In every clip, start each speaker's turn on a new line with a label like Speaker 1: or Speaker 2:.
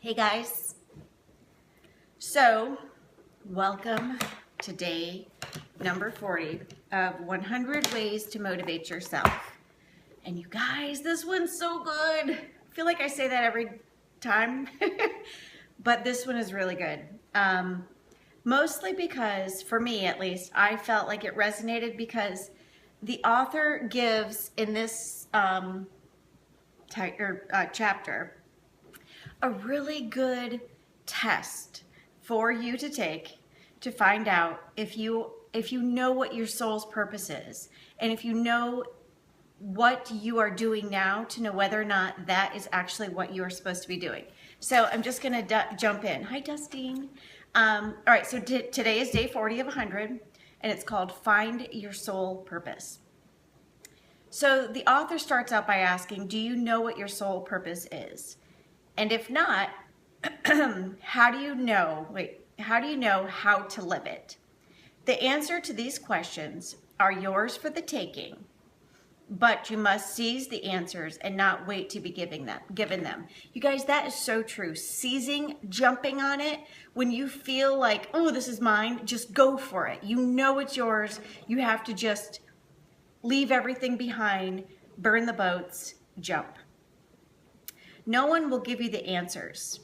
Speaker 1: Hey guys, so welcome to day number 40 of 100 ways to motivate yourself. And you guys, this one's so good. I feel like I say that every time, but this one is really good. Mostly because, for me at least, I felt like it resonated because the author gives in this chapter a really good test for you to take to find out if you know what your soul's purpose is, and if you know what you are doing now, to know whether or not that is actually what you are supposed to be doing. So I'm just going to jump in. Hi, Dustine. All right, so today is day 40 of 100, and it's called Find Your Soul Purpose. So the author starts out by asking, do you know what your soul purpose is? And if not, how do you know how to live it? The answer to these questions are yours for the taking, but you must seize the answers and not wait to be given them. You guys, that is so true. Seizing, jumping on it, when you feel like, oh, this is mine, just go for it. You know it's yours. You have to just leave everything behind, burn the boats, jump. No one will give you the answers.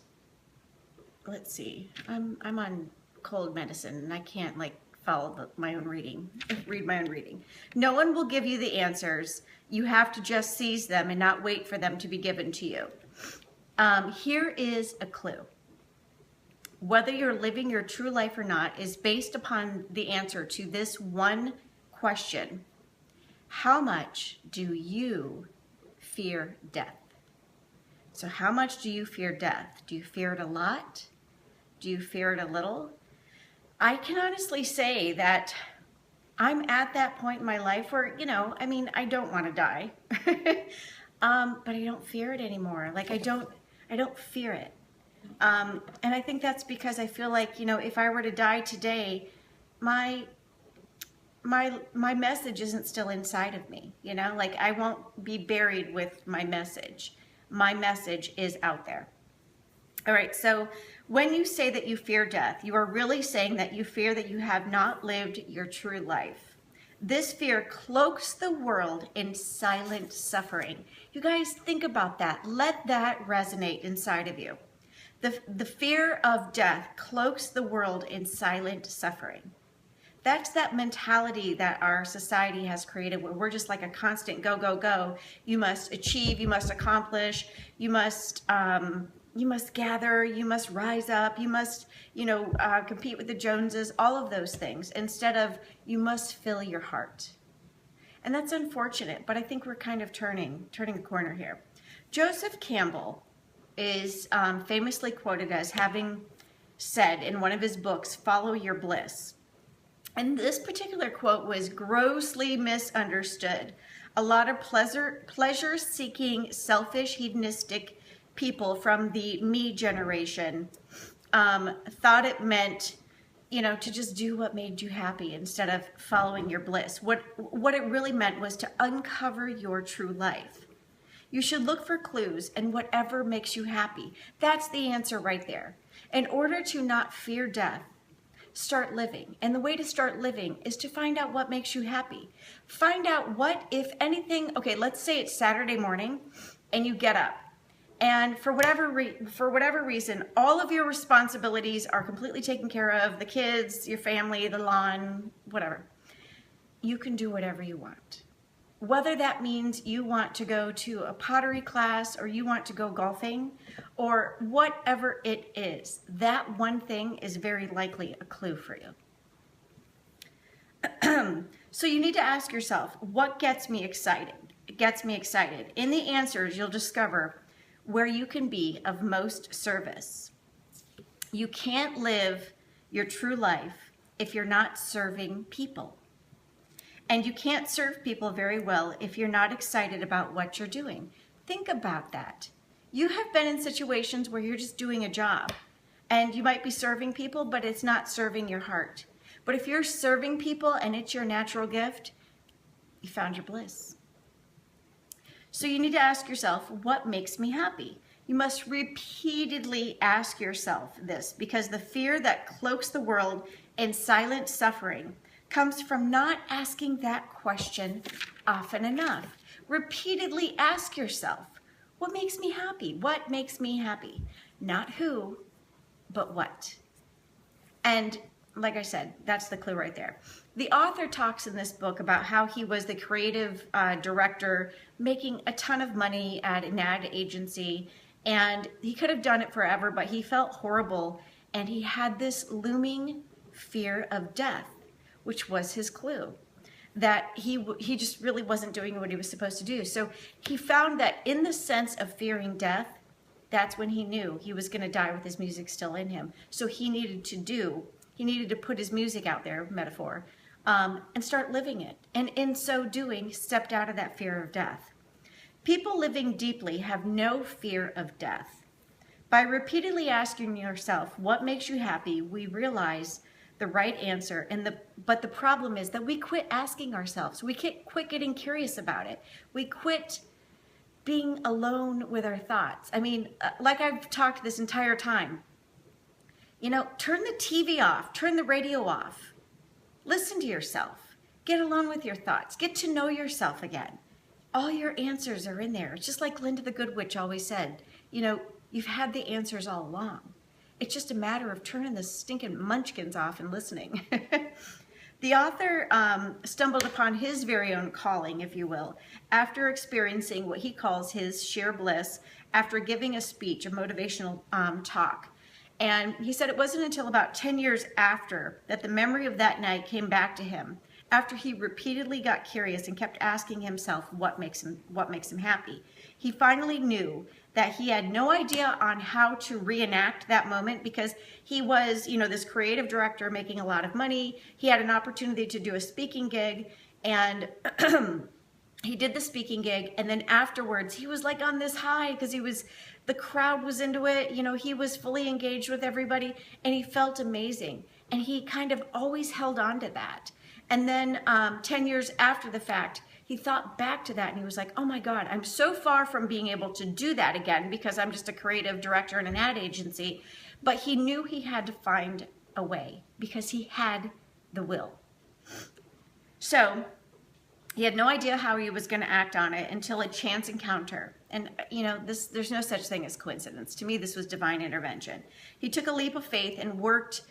Speaker 1: Let's see. I'm on cold medicine and I can't follow my own reading, read my own reading. No one will give you the answers. You have to just seize them and not wait for them to be given to you. Here is a clue. Whether you're living your true life or not is based upon the answer to this one question. How much do you fear death? So how much do you fear death? Do you fear it a lot? Do you fear it a little? I can honestly say that I'm at that point in my life where, I don't want to die, but I don't fear it anymore. I don't fear it. And I think that's because I feel like, if I were to die today, my message isn't still inside of me, I won't be buried with my message. My message is out there. All right, so when you say that you fear death, you are really saying that you fear that you have not lived your true life. This fear cloaks the world in silent suffering. You guys, think about that. Let that resonate inside of you. The fear of death cloaks the world in silent suffering. That's that mentality that our society has created, where we're just like a constant go, go, go. You must achieve, you must accomplish, you must gather, you must rise up, you must, compete with the Joneses, all of those things, instead of you must fill your heart. And that's unfortunate, but I think we're kind of turning the corner here. Joseph Campbell is famously quoted as having said in one of his books, "Follow your bliss." And this particular quote was grossly misunderstood. A lot of pleasure-seeking, selfish, hedonistic people from the me generation thought it meant, to just do what made you happy instead of following your bliss. What it really meant was to uncover your true life. You should look for clues in whatever makes you happy. That's the answer right there. In order to not fear death, start living. And the way to start living is to find out what makes you happy. Find out what, if anything, okay, let's say it's Saturday morning and you get up. And for whatever reason, all of your responsibilities are completely taken care of, the kids, your family, the lawn, whatever. You can do whatever you want. Whether that means you want to go to a pottery class or you want to go golfing or whatever it is, that one thing is very likely a clue for you. So you need to ask yourself, what gets me excited? It gets me excited. In the answers, you'll discover where you can be of most service. You can't live your true life if you're not serving people. And you can't serve people very well if you're not excited about what you're doing. Think about that. You have been in situations where you're just doing a job and you might be serving people, but it's not serving your heart. But if you're serving people and it's your natural gift, you found your bliss. So you need to ask yourself, what makes me happy? You must repeatedly ask yourself this, because the fear that cloaks the world in silent suffering comes from not asking that question often enough. Repeatedly ask yourself, what makes me happy? What makes me happy? Not who, but what. And like I said, that's the clue right there. The author talks in this book about how he was the creative director making a ton of money at an ad agency, and he could have done it forever, but he felt horrible, and he had this looming fear of death, which was his clue, that he just really wasn't doing what he was supposed to do. So he found that in the sense of fearing death, that's when he knew he was going to die with his music still in him. So he needed to put his music out there, metaphor, and start living it. And in so doing, stepped out of that fear of death. People living deeply have no fear of death. By repeatedly asking yourself, what makes you happy, we realize the right answer. But the problem is that we quit asking ourselves. We quit getting curious about it. We quit being alone with our thoughts. I mean, like I've talked this entire time, turn the TV off, turn the radio off, listen to yourself, get alone with your thoughts, get to know yourself again. All your answers are in there. It's just like Linda the Good Witch always said, you've had the answers all along. It's just a matter of turning the stinking munchkins off and listening. The author stumbled upon his very own calling, if you will, after experiencing what he calls his sheer bliss after giving a speech, a motivational talk. And he said it wasn't until about 10 years after that the memory of that night came back to him, after he repeatedly got curious and kept asking himself what makes him happy. He finally knew that he had no idea on how to reenact that moment, because he was, this creative director making a lot of money. He had an opportunity to do a speaking gig, and he did the speaking gig, and then afterwards he was like on this high because the crowd was into it. He was fully engaged with everybody, and he felt amazing, and he kind of always held on to that. And then 10 years after the fact, he thought back to that and he was like, oh my God, I'm so far from being able to do that again because I'm just a creative director in an ad agency. But he knew he had to find a way because he had the will. So he had no idea how he was going to act on it until a chance encounter. And, there's no such thing as coincidence. To me, this was divine intervention. He took a leap of faith and worked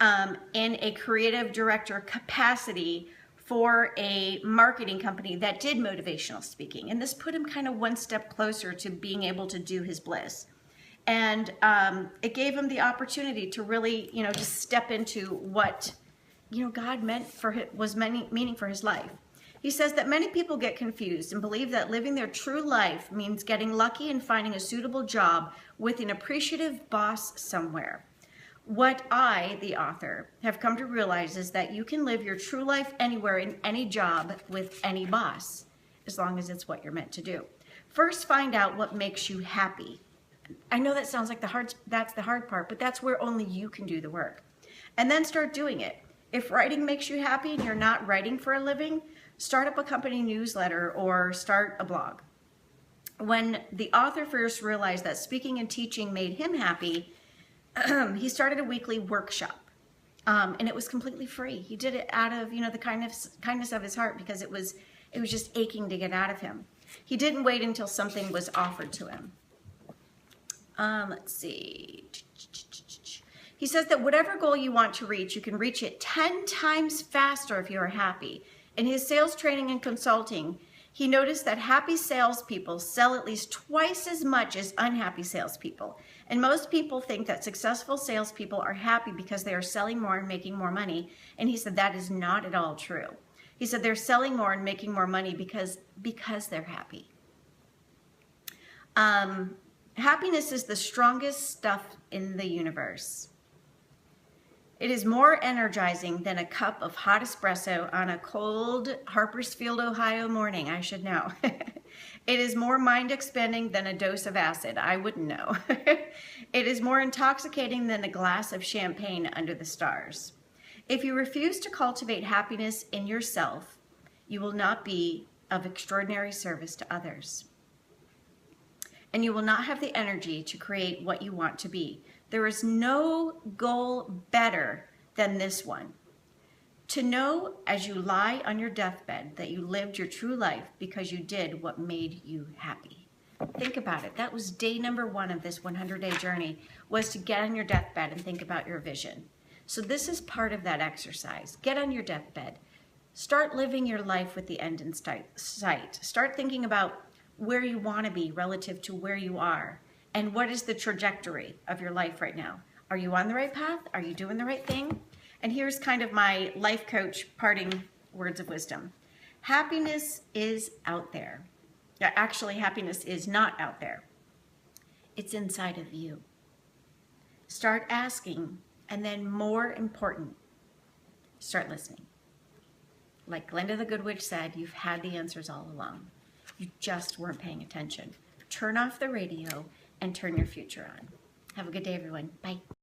Speaker 1: in a creative director capacity for a marketing company that did motivational speaking. And this put him kind of one step closer to being able to do his bliss. And it gave him the opportunity to really, just step into what, God meant was meaning for his life. He says that many people get confused and believe that living their true life means getting lucky and finding a suitable job with an appreciative boss somewhere. What I, the author, have come to realize is that you can live your true life anywhere in any job with any boss, as long as it's what you're meant to do. First, find out what makes you happy. I know that sounds like that's the hard part, but that's where only you can do the work. And then start doing it. If writing makes you happy and you're not writing for a living, start up a company newsletter or start a blog. When the author first realized that speaking and teaching made him happy, he started a weekly workshop, and it was completely free. He did it out of, the kindness of his heart, because it was just aching to get out of him. He didn't wait until something was offered to him. Let's see. He says that whatever goal you want to reach, you can reach it 10 times faster if you are happy. In his sales training and consulting, he noticed that happy salespeople sell at least twice as much as unhappy salespeople. And most people think that successful salespeople are happy because they are selling more and making more money. And he said that is not at all true. He said they're selling more and making more money because they're happy. Happiness is the strongest stuff in the universe. It is more energizing than a cup of hot espresso on a cold Harpersfield, Ohio morning. I should know. It is more mind-expanding than a dose of acid. I wouldn't know. It is more intoxicating than a glass of champagne under the stars. If you refuse to cultivate happiness in yourself, you will not be of extraordinary service to others. and you will not have the energy to create what you want to be. There is no goal better than this one. To know as you lie on your deathbed that you lived your true life because you did what made you happy. Think about it. That was day number 1 of this 100-day journey, was to get on your deathbed and think about your vision. So this is part of that exercise. Get on your deathbed. Start living your life with the end in sight. Start thinking about where you want to be relative to where you are. And what is the trajectory of your life right now? Are you on the right path? Are you doing the right thing? And here's kind of my life coach parting words of wisdom. Happiness is out there. Actually, happiness is not out there. It's inside of you. Start asking, and then more important, start listening. Like Glenda the Good Witch said, you've had the answers all along. You just weren't paying attention. Turn off the radio and turn your future on. Have a good day, everyone. Bye.